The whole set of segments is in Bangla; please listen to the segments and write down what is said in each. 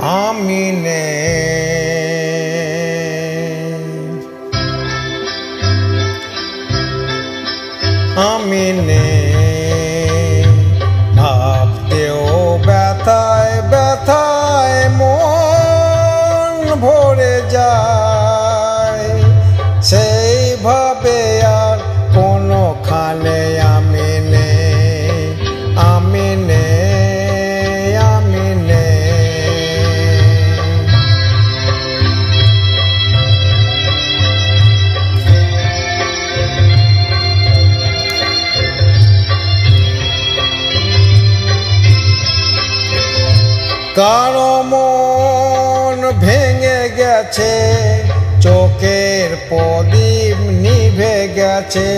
আমি নেই ভাবতেও ব্যথায় ব্যথায় মন ভরে যায়, সেইভাবে আর কোনোখানে আমি নেই, আমি নেই, আমি নেই। কারো মন ভেঙে গেছে, চোখের প্রদীপ নিভে গেছে,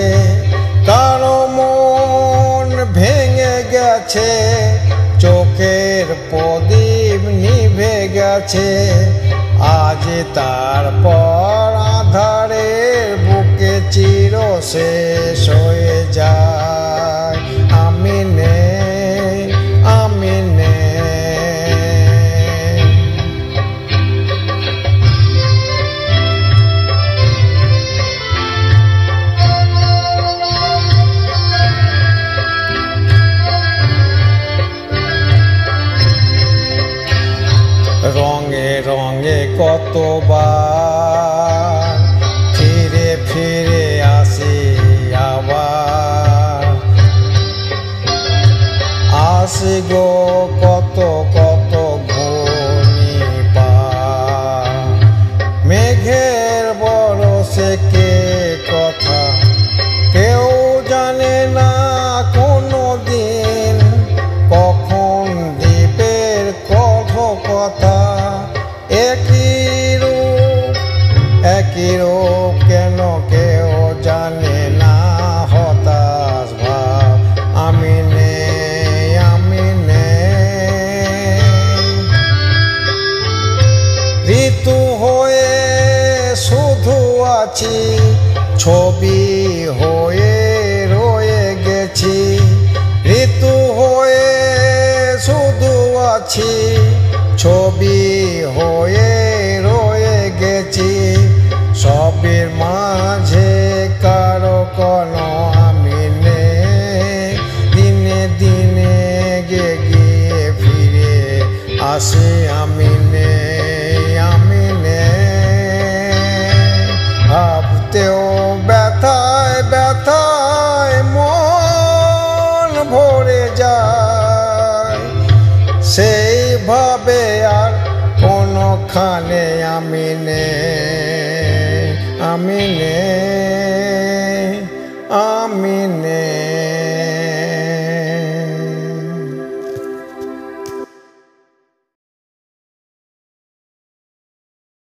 কারো মন ভেঙে গেছে, চোখের প্রদীপ নিভে গেছে। আজ তারপর আঁধারের বুকে চির শেষ হয়ে যায়, আমি নেই, আমি নেই। রঙে রঙে কতবার ফিরে ফিরে আসি আবার, আসি গো কত কত ঘূর্ণিপাত, মেঘের বরষে কে কথা কেউ জানে না কোনো দিন, কখন দ্বীপের কথা একই রূপ কেন কেউ জানে না, হতাশ ভাব আমি নেই, আমি নেই। ঋতু হয়ে শুধু আছি, ছবি হয়ে রয়ে গেছি, ঋতু হয়ে শুধু আছি, ছবি হয়ে রয়ে গেছি। সবের মাঝে কারো কোনো আমি নেই, দিনে দিনে গিয়ে ফিরে আসি আমি নেই, আমি নেই। ভাবতেও ব্যথায় ব্যথায় মন ভরে যায়, সেইভাবে আর কোনোখানে আমি নেই, আমি নেই।